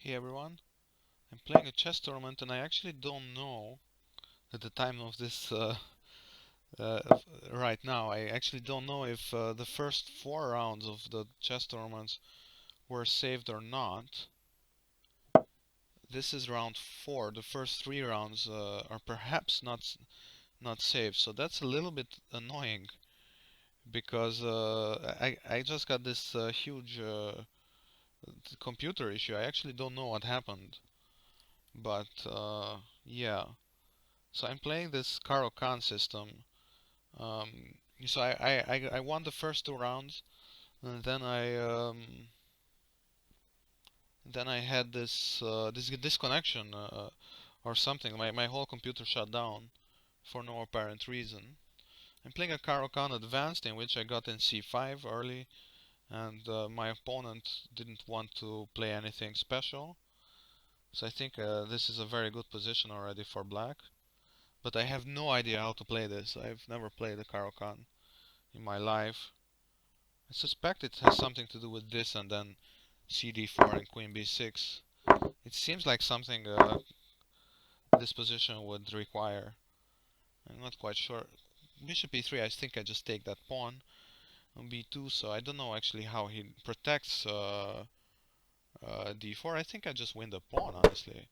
Hey everyone, I'm playing a chess tournament and I actually don't know at the time of this uh, right now. I actually don't know if the first 4 rounds of the chess tournaments were saved or not. This is round 4. The first 3 rounds are perhaps not saved, so that's a little bit annoying because I just got this huge computer issue. I actually don't know what happened, but yeah. So I'm playing this Karo Khan system. Um, so I won the first 2 rounds, and then I had this disconnection or something. My whole computer shut down for no apparent reason. I'm playing a Karo Khan advanced in which I got in c5 early, and my opponent didn't want to play anything special. So I think this is a very good position already for black. But I have no idea how to play this. I've never played a Karo Khan in my life. I suspect it has something to do with this and then cd4 and queen b6. It seems like something this position would require. I'm not quite sure. Bishop e3, I think I just take that pawn on b2, so I don't know actually how he protects d4. I think I just win the pawn, honestly.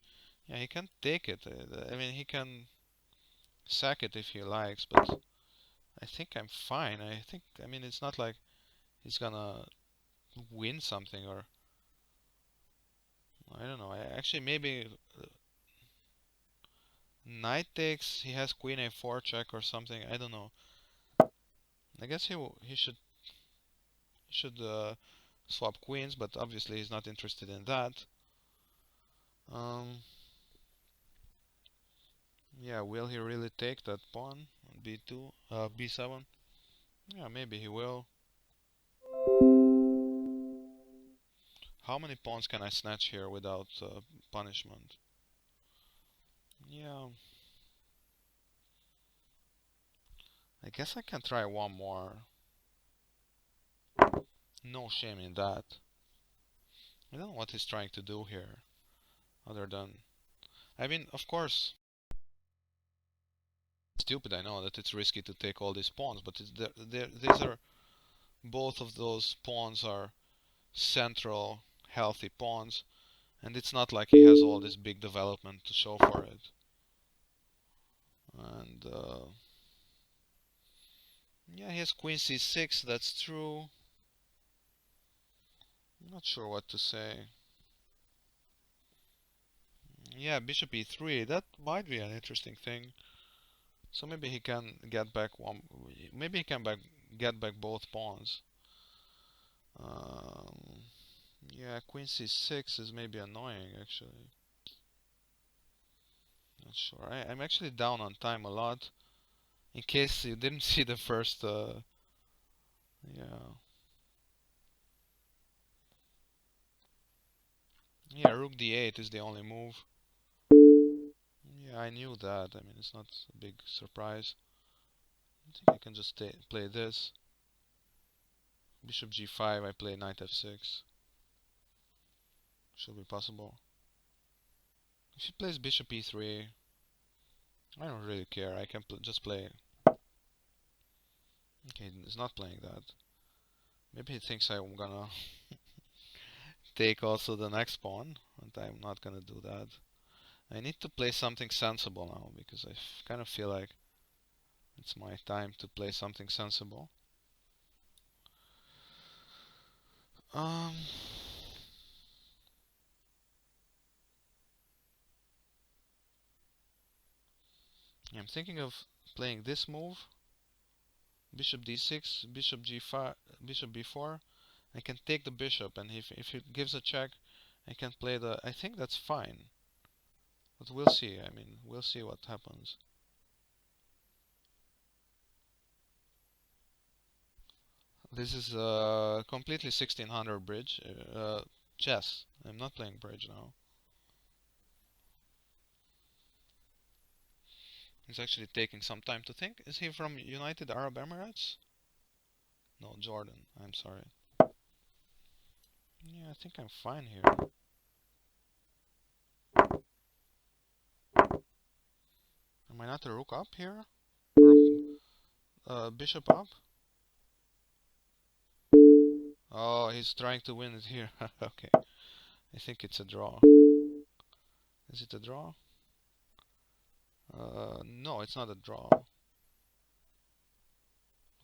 Yeah, he can take it. I mean, he can sack it if he likes, but I think I'm fine. I mean, it's not like he's gonna win something or I don't know. Actually, maybe knight takes. He has queen a4 check or something. I don't know. I guess he should swap queens, but obviously he's not interested in that. Um, yeah, will he really take that pawn on b2, b7? Yeah, maybe he will. How many pawns can I snatch here without punishment? Yeah, I guess I can try one more. No shame in that. I don't know what he's trying to do here, other than I mean, of course, stupid. I know that it's risky to take all these pawns, but these are both of those pawns are central, healthy pawns, and it's not like he has all this big development to show for it. And yeah, he has queen c6. That's true. I'm not sure what to say. Yeah, bishop e3. That might be an interesting thing. So maybe he can get back one. Maybe he can get back both pawns. Um, yeah, queen c6 is maybe annoying actually. Not sure. I'm actually down on time a lot. In case you didn't see the first, yeah, yeah, rook d8 is the only move. Yeah, I knew that. I mean, it's not a big surprise. I think I can just play this. Bishop g5. I play knight f6. Should be possible. If he plays bishop e3, I don't really care. I can just play. Okay, he's not playing that. Maybe he thinks I'm gonna take also the next pawn, and I'm not gonna do that. I need to play something sensible now because I kind of feel like it's my time to play something sensible. Um, I'm thinking of playing this move, bishop d6, bishop g5, bishop b4. I can take the bishop, and if it gives a check, I can play the. I think that's fine, but we'll see. I mean, we'll see what happens. This is a completely 1600 bridge, chess. I'm not playing bridge now. He's actually taking some time to think. Is he from United Arab Emirates? No, Jordan. I'm sorry. Yeah, I think I'm fine here. Am I not a rook up here? Or bishop up? Oh, he's trying to win it here. Okay. I think it's a draw. Is it a draw? No, it's not a draw. What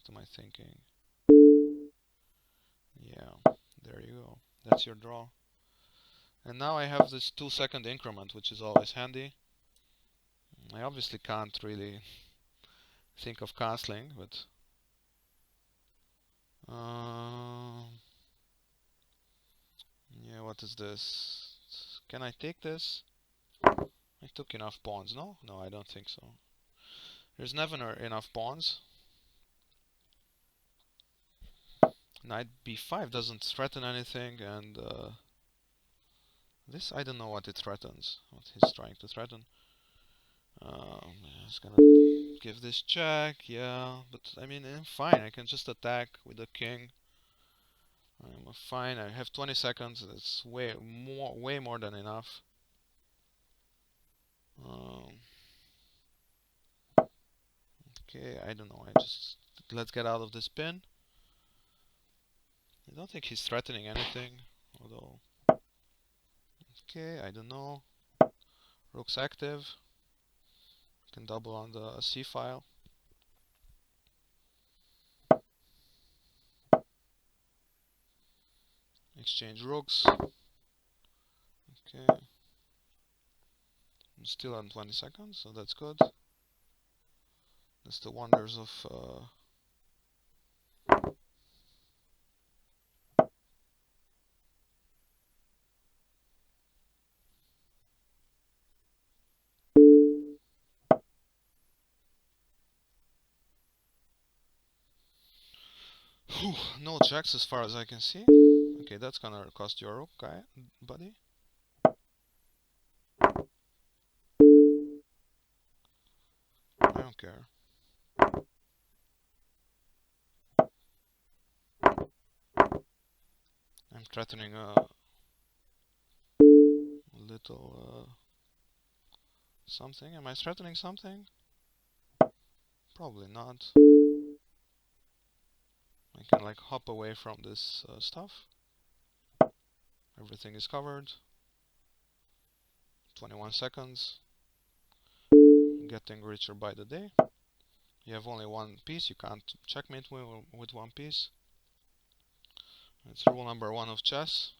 am I thinking? Yeah, there you go. That's your draw. And now I have this 2-second increment, which is always handy. I obviously can't really think of castling, but yeah, what is this? Can I take this? I took enough pawns, no? No, I don't think so. There's never enough pawns. Knight b5 doesn't threaten anything, and this, I don't know what it threatens, what he's trying to threaten. He's gonna give this check, yeah, but I mean, fine, I can just attack with the king. I'm fine, I have 20 seconds, it's way more than enough. Okay, I don't know, let's get out of this pin. I don't think he's threatening anything, although, okay, I don't know. Rook's active, can double on the C file. Exchange rooks. Okay. I'm still on 20 seconds, so that's good. That's the wonders of no checks as far as I can see. Okay, that's gonna cost you a rook, buddy. I don't care. I'm threatening a little something. Am I threatening something? Probably not. I can like hop away from this stuff. Everything is covered. 21 seconds. Getting richer by the day. You have only one piece. You can't checkmate with one piece. It's rule number 1 of chess.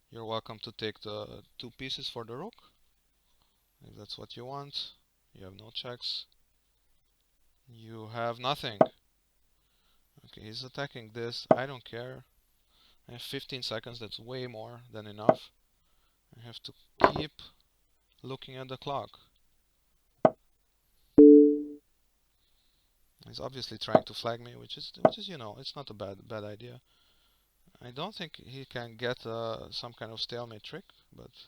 You're welcome to take the 2 pieces for the rook, if that's what you want. You have no checks. You have nothing. Okay, he's attacking this. I don't care. I have 15 seconds. That's way more than enough. I have to keep looking at the clock. He's obviously trying to flag me, which is you know, it's not a bad idea. I don't think he can get some kind of stalemate trick, but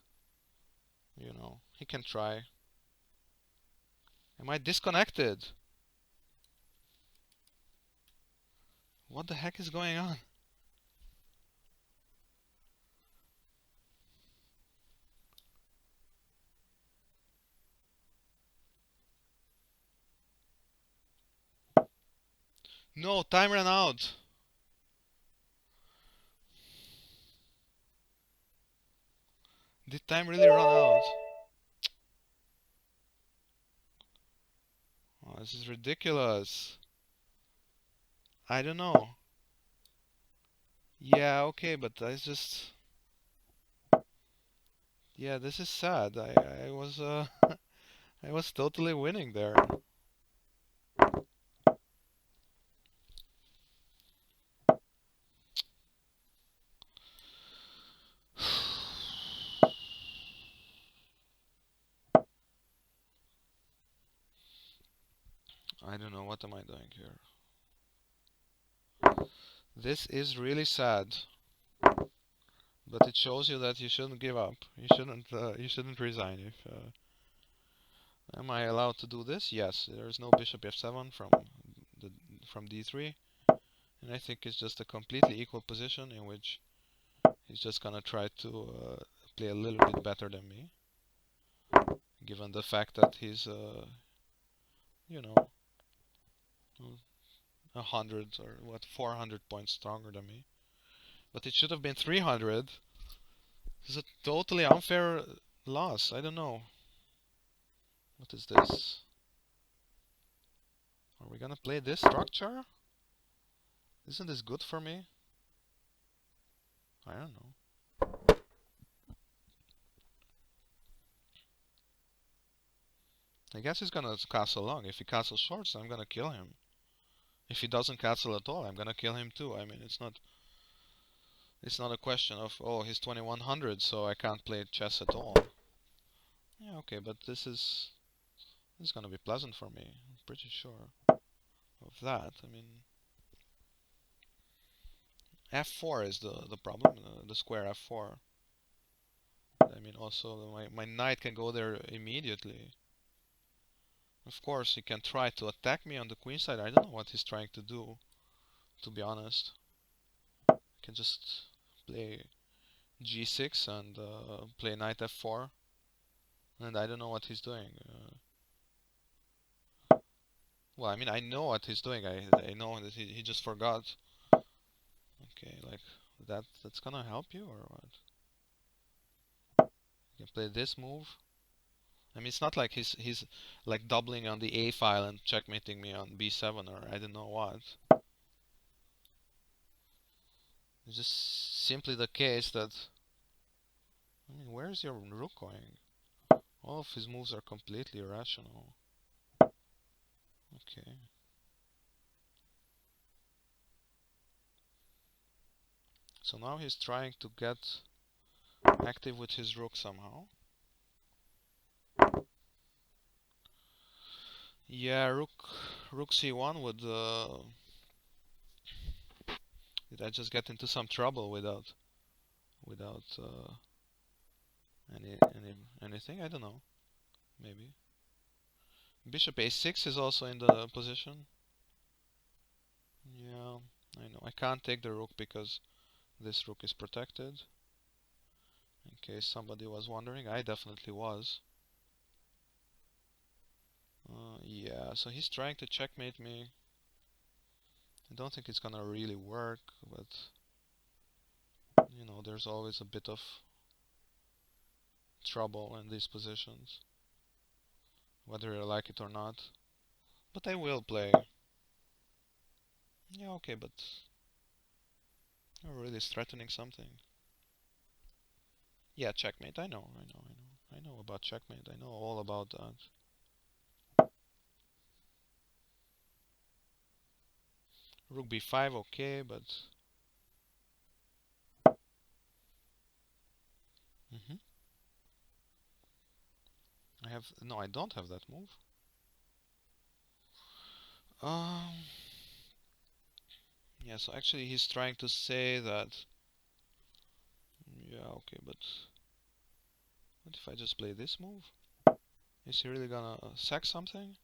you know, he can try. Am I disconnected? What the heck is going on? No, time ran out. Did time really run out? Oh, this is ridiculous. I don't know. Yeah, okay, but I just... Yeah, this is sad. I was I was totally winning there. I don't know what am I doing here. This is really sad, but it shows you that you shouldn't give up. You shouldn't resign. If am I allowed to do this? Yes. There is no bishop f7 the from d3, and I think it's just a completely equal position in which he's just gonna try to play a little bit better than me. given the fact that he's, you know, 100 or what, 400 points stronger than me. But it should have been 300. This is a totally unfair loss. I don't know. What is this? Are we gonna play this structure? Isn't this good for me? I don't know. I guess he's gonna castle long. If he castles short, I'm gonna kill him. If he doesn't castle at all, I'm gonna kill him too. I mean, it's not a question of, oh, he's 2100, so I can't play chess at all. Yeah, okay, but this is gonna be pleasant for me. I'm pretty sure of that. I mean, f4 is the problem, the square f4. I mean, also my knight can go there immediately. Of course, he can try to attack me on the queen side. I don't know what he's trying to do, to be honest. He can just play g6 and play knight f4, and I don't know what he's doing. Well, I mean, I know what he's doing. I know that he just forgot. Okay, like that's gonna help you or what? You can play this move. I mean, it's not like he's like doubling on the a file and checkmating me on b7 or I don't know what. It's just simply the case that, I mean, where's your rook going? All of his moves are completely irrational. Okay. So now he's trying to get active with his rook somehow. Yeah, rook c1 would. Did I just get into some trouble without anything? I don't know. Maybe. Bishop a6 is also in the position. Yeah, I know. I can't take the rook because this rook is protected. In case somebody was wondering, I definitely was. Yeah, so he's trying to checkmate me. I don't think it's gonna really work, but you know, there's always a bit of trouble in these positions, whether you like it or not. But I will play. Yeah, okay, but you're really threatening something. Yeah, checkmate. I know about checkmate. I know all about that. Rook b5, okay, but mhm. No, I don't have that move. Um, yeah, so actually he's trying to say that. Yeah, okay, but what if I just play this move? Is he really gonna sack something?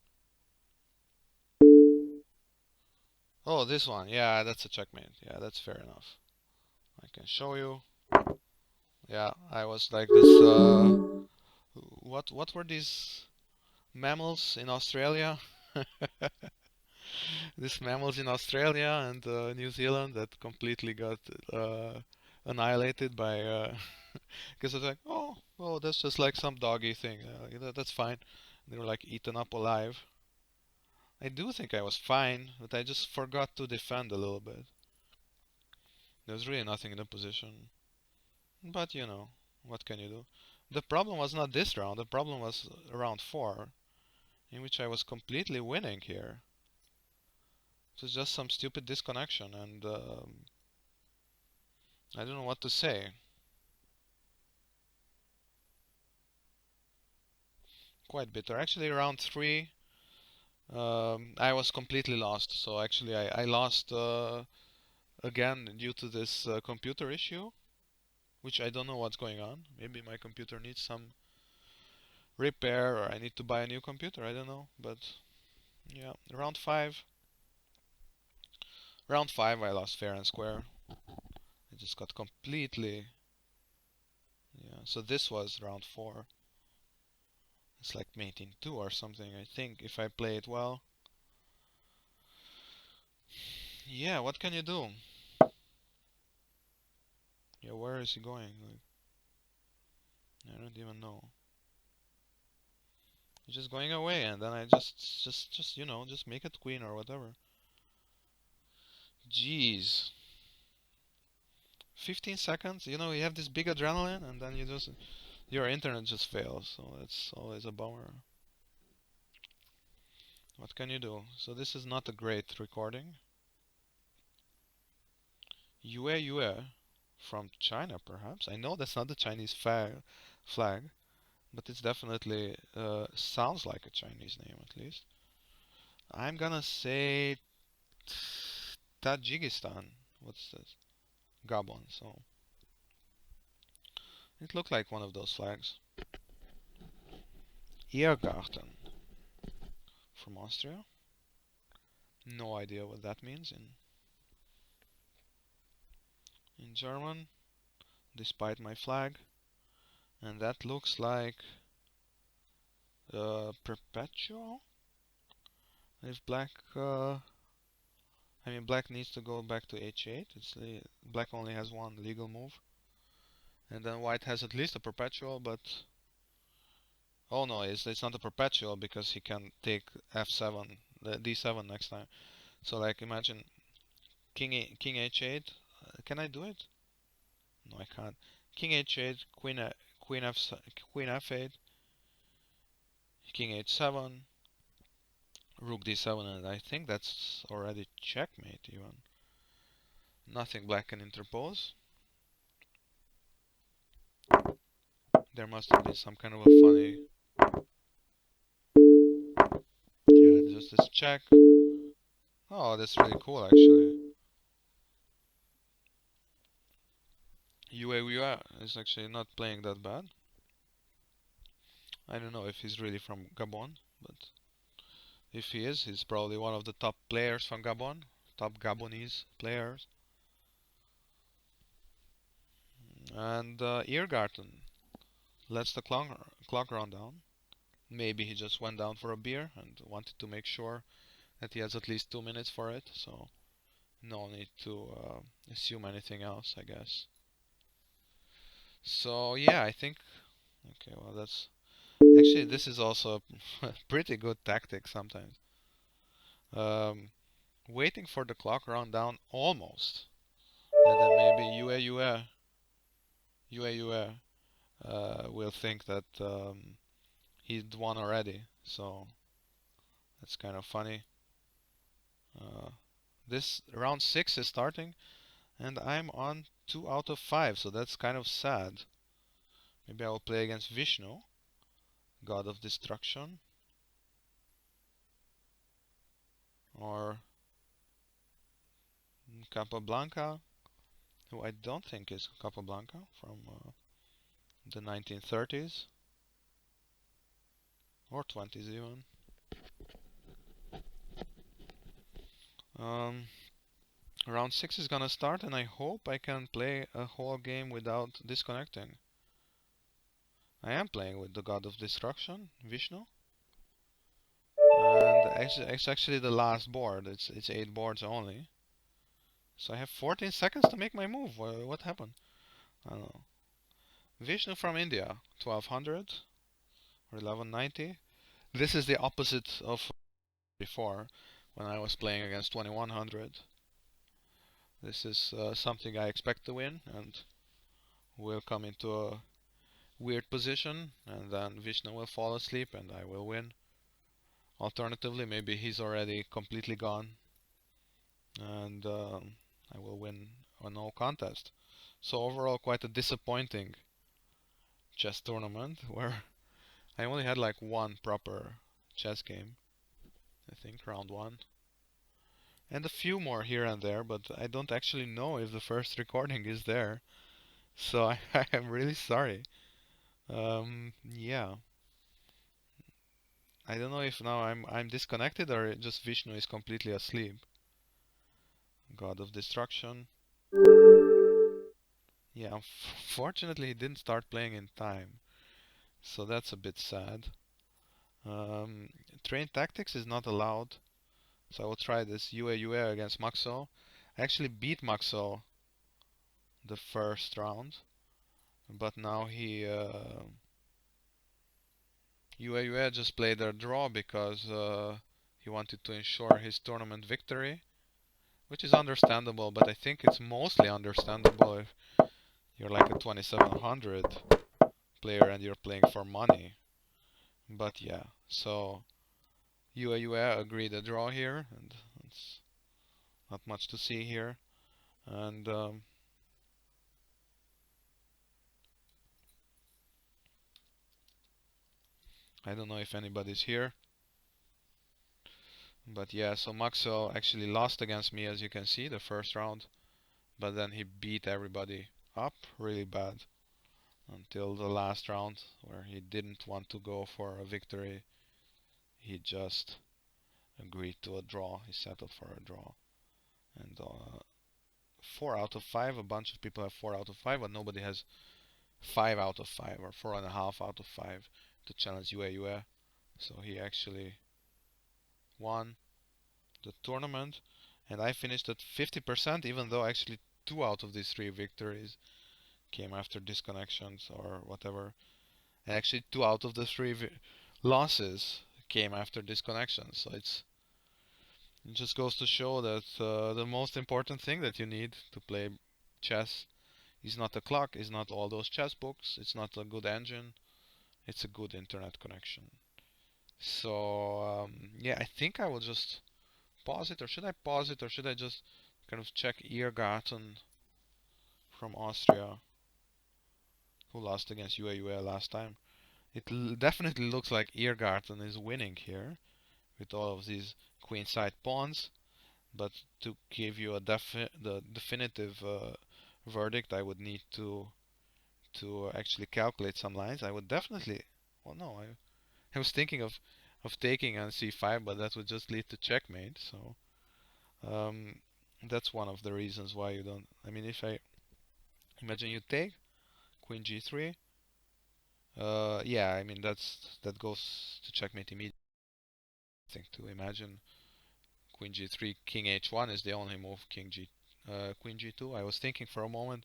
Oh, this one. Yeah, that's a checkmate. Yeah, that's fair enough. I can show you. Yeah, I was like this. What were these mammals in Australia? These mammals in Australia and New Zealand that completely got uh, annihilated by. Because it's like, oh, that's just like some doggy thing. That's fine. They were like eaten up alive. I do think I was fine, but I just forgot to defend a little bit. There's really nothing in the position. But you know, what can you do? The problem was not this round, the problem was round 4, in which I was completely winning here. It was just some stupid disconnection, and I don't know what to say. Quite bitter. Actually, round 3, I was completely lost. So actually, I lost again due to this computer issue, which I don't know what's going on. Maybe my computer needs some repair, or I need to buy a new computer. I don't know. But yeah, round 5, I lost fair and square. I just got completely. Yeah. So this was round 4. It's like mating 2 or something, I think, if I play it well. Yeah, what can you do? Yeah, where is he going? Like, I don't even know. He's just going away, and then I just you know, just make it queen or whatever. Jeez. 15 seconds, you know, you have this big adrenaline, and then you just, your internet just fails, so it's always a bummer. What can you do? So this is not a great recording. Yue from China, perhaps. I know that's not the Chinese flag, but it's definitely sounds like a Chinese name at least. I'm gonna say Tajikistan. What's this? Gabon. So it looked like one of those flags. Irrgarten from Austria. No idea what that means in German, despite my flag. And that looks like perpetual. If black, I mean black needs to go back to h8. Black only has one legal move, and then white has at least a perpetual. But oh no, it's not a perpetual because he can take f7, d7 next time. So like imagine king h8. Can I do it? No, I can't. King h8, queen f8, king h7, rook d7, and I think that's already checkmate even. Nothing black can interpose. There must have been some kind of a funny... Yeah, just this check. Oh, that's really cool actually. Yue is actually not playing that bad. I don't know if he's really from Gabon, but if he is, he's probably one of the top players from Gabon. Top Gabonese players. And Irrgarten lets the clock run down. Maybe he just went down for a beer and wanted to make sure that he has at least 2 minutes for it, so no need to assume anything else, I guess. So yeah, I think, okay, well that's, actually this is also a pretty good tactic sometimes. Um, Waiting for the clock run down almost, and then maybe Yue will think that he'd won already, so that's kind of funny. Uh, this round 6 is starting, and I'm on 2 out of 5, so that's kind of sad. Maybe I will play against Vishnu, God of Destruction, or Capablanca, who I don't think is Capablanca, from the 1930s, or 20s even. Um, Round 6 is gonna start, and I hope I can play a whole game without disconnecting. I am playing with the God of Destruction, Vishnu. And it's actually the last board. It's 8 boards only. So I have 14 seconds to make my move. What happened? I don't know. Vishnu from India, 1200 or 1190. This is the opposite of before when I was playing against 2100. This is something I expect to win, and will come into a weird position, and then Vishnu will fall asleep and I will win. Alternatively, maybe he's already completely gone and I will win a no contest. So overall, quite a disappointing chess tournament where I only had like one proper chess game, I think round 1, and a few more here and there, but I don't actually know if the first recording is there, so I am really sorry. Yeah, I don't know if now I'm disconnected or just Vishnu is completely asleep. God of Destruction. Yeah, unfortunately he didn't start playing in time, so that's a bit sad. Um, Train tactics is not allowed, so I will try this UA against Maxo. I actually beat Maxo the first round, but now he UA just played a draw because he wanted to ensure his tournament victory, which is understandable, but I think it's mostly understandable if you're like a 2700 player and you're playing for money. But yeah, so UA agreed a draw here, and it's not much to see here. And I don't know if anybody's here. But yeah, so Maxwell actually lost against me, as you can see, the first round. But then he beat everybody up really bad until the last round, where he didn't want to go for a victory. He just agreed to a draw. He settled for a draw. And 4 out of 5, a bunch of people have 4 out of 5, but nobody has 5 out of 5 or 4.5 out of 5 to challenge UA. So he actually won the tournament, and I finished at 50%, even though actually 2 out of these 3 victories came after disconnections or whatever. And actually 2 out of the 3 losses came after disconnections. So it just goes to show that the most important thing that you need to play chess is not a clock, is not all those chess books, it's not a good engine, it's a good internet connection. So yeah, I think I will just pause it, or should I pause it, or should I just kind of check Irrgarten from Austria, who lost against UA last time? It definitely looks like Irrgarten is winning here with all of these queenside pawns, but to give you the definitive verdict, I would need to actually calculate some lines. I would definitely, well, no, I was thinking of taking on c5, but that would just lead to checkmate. So um, that's one of the reasons why you don't. I mean, if I imagine you take queen g3, yeah, I mean that goes to checkmate immediately. I think to imagine queen g3, king h1 is the only move. Queen g2. I was thinking for a moment,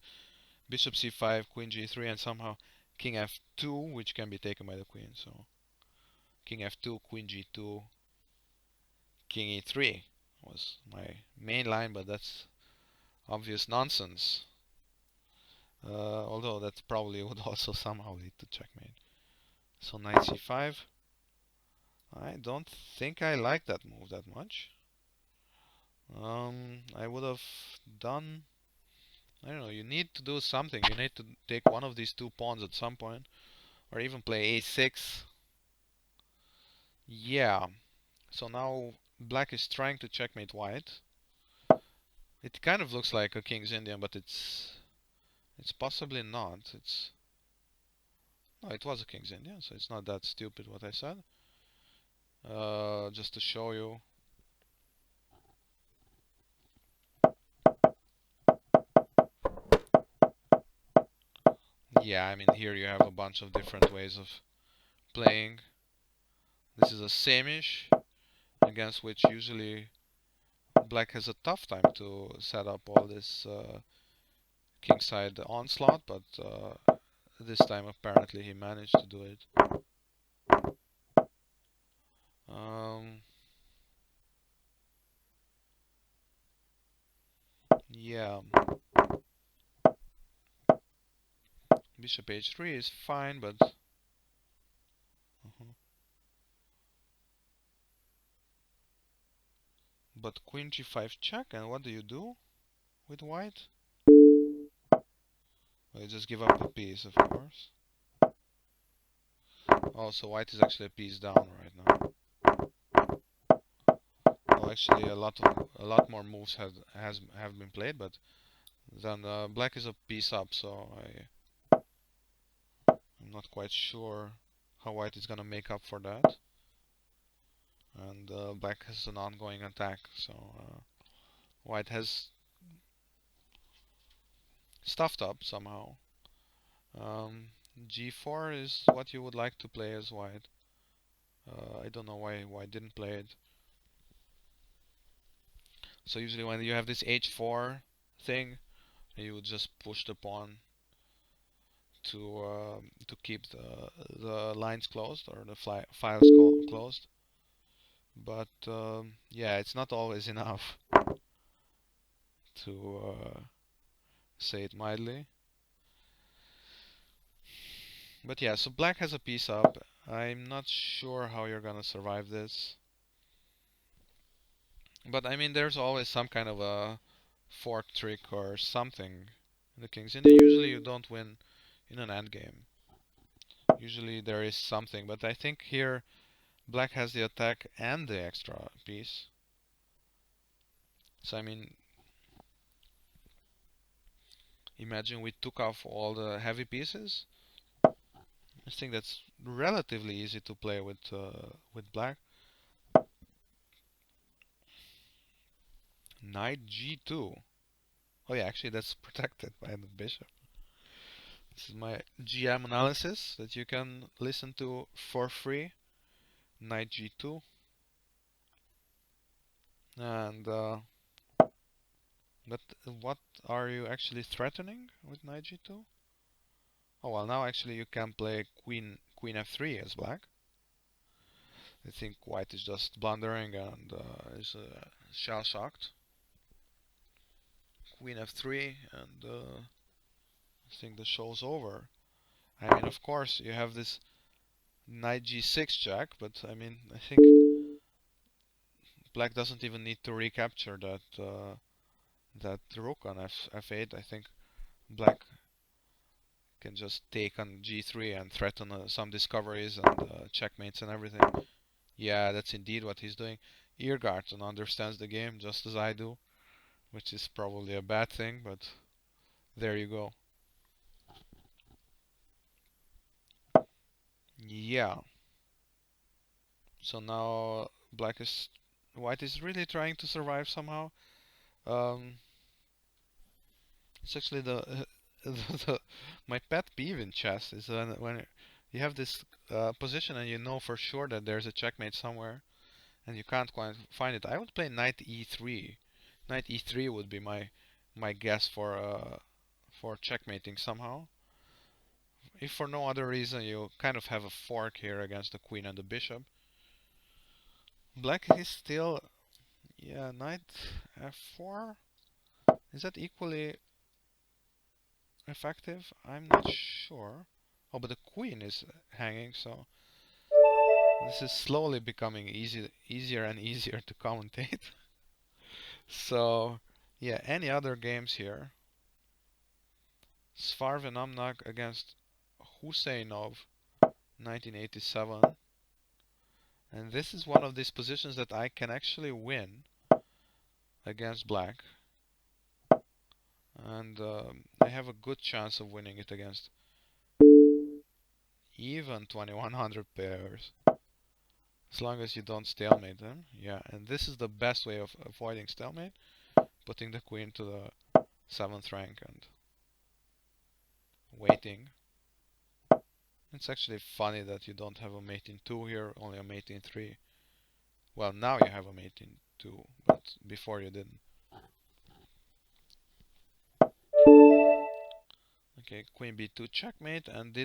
bishop c5, queen g3, and somehow king f2, which can be taken by the queen. So king f2, queen g2, king e3 was my main line, but that's obvious nonsense. Although that probably would also somehow lead to checkmate. So knight c5. I don't think I like that move that much. I would have done. I don't know. You need to do something. You need to take one of these 2 pawns at some point, or even play a6. Yeah. So now black is trying to checkmate white. It kind of looks like a king's Indian, but it's possibly not. No, it was a king's Indian, so it's not that stupid what I said. Just to show you. Yeah, I mean here you have a bunch of different ways of playing. This is a samish, against which usually black has a tough time to set up all this kingside onslaught, but this time apparently he managed to do it. Um, yeah, bishop h3 is fine, but but queen g5 check, and what do you do with white? Well, you just give up a piece, of course. Oh, so white is actually a piece down right now. Well, actually, a lot more moves have been played, but then black is a piece up, so I'm not quite sure how white is gonna make up for that. And black has an ongoing attack, so white has stuffed up somehow. Um, g4 is what you would like to play as white. I don't know why I didn't play it. So usually when you have this h4 thing, you would just push the pawn to keep the lines closed or the files closed. But yeah, it's not always enough to say it mildly. But yeah, so black has a piece up. I'm not sure how you're gonna survive this. But I mean, there's always some kind of a fork trick or something in the king's Indian. Usually you don't win in an endgame. Usually there is something, but I think here black has the attack and the extra piece. So I mean, imagine we took off all the heavy pieces. I think that's relatively easy to play with black. Knight g2. Oh yeah, actually that's protected by the bishop. This is my GM analysis that you can listen to for free. Knight g2. And but what are you actually threatening with knight g2? Oh well, now actually you can play queen f3 as black. I think white is just blundering and is shell shocked. Queen f3 and I think the show's over. I mean, of course, you have this knight g6 check, but I mean, I think black doesn't even need to recapture that rook on f8. I think black can just take on g3 and threaten some discoveries and checkmates and everything. Yeah, that's indeed what he's doing. Irgarten understands the game just as I do, which is probably a bad thing, but there you go. Yeah. So now white is really trying to survive somehow. Um, it's actually the my pet peeve in chess is when you have this position and you know for sure that there's a checkmate somewhere and you can't quite find it. I would play knight e3. Knight e3 would be my guess for checkmating somehow. If for no other reason, you kind of have a fork here against the queen and the bishop. Black is still, yeah, knight f4. Is that equally effective? I'm not sure. Oh, but the queen is hanging, so this is slowly becoming easier and easier to commentate. So, yeah, any other games here? Svarven Amnak against Husseinov, 1987. And this is one of these positions that I can actually win against black. And I have a good chance of winning it against even 2100 pairs. As long as you don't stalemate them. Yeah, and this is the best way of avoiding stalemate. Putting the queen to the 7th rank and waiting. It's actually funny that you don't have a mate in 2 here, only a mate in 3. Well, now you have a mate in 2, but before you didn't. Okay, queen b2 checkmate, and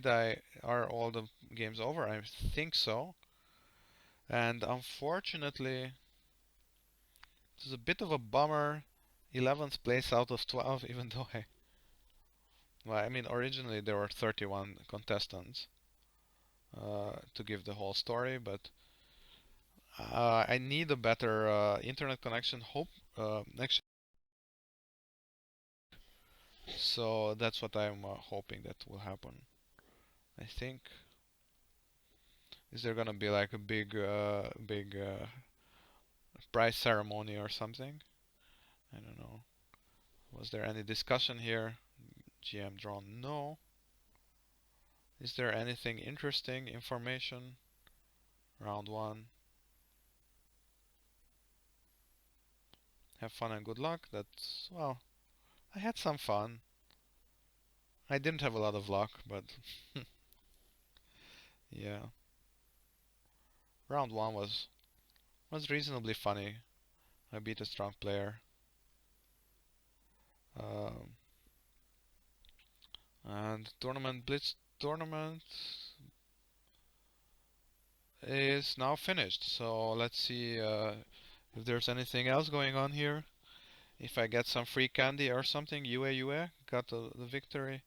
are all the games over? I think so. And unfortunately, this is a bit of a bummer. 11th place out of 12, even though well, I mean, originally there were 31 contestants to give the whole story, but I need a better internet connection. Next, so that's what I'm hoping that will happen. I think. Is there gonna be like a big prize ceremony or something? I don't know. Was there any discussion here? GM drawn, no. Is there anything interesting information? Round 1. Have fun and good luck. That's, well, I had some fun. I didn't have a lot of luck, but yeah. Round 1 was reasonably funny. I beat a strong player. Um, and tournament blitz tournament is now finished. So let's see if there's anything else going on here. If I get some free candy or something. UA got the victory,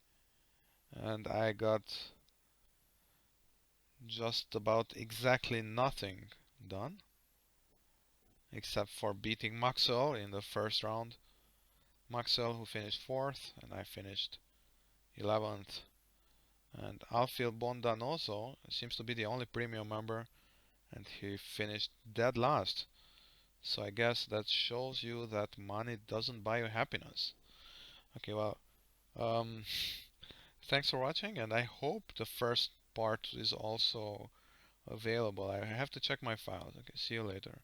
and I got just about exactly nothing done, except for beating Maxwell in the first round. Maxwell, who finished 4th, and I finished 11th. And Alfil Bondanoso seems to be the only premium member, and he finished dead last. So I guess that shows you that money doesn't buy you happiness. Okay, well, um, thanks for watching, and I hope the first part is also available. I have to check my files. Okay, see you later.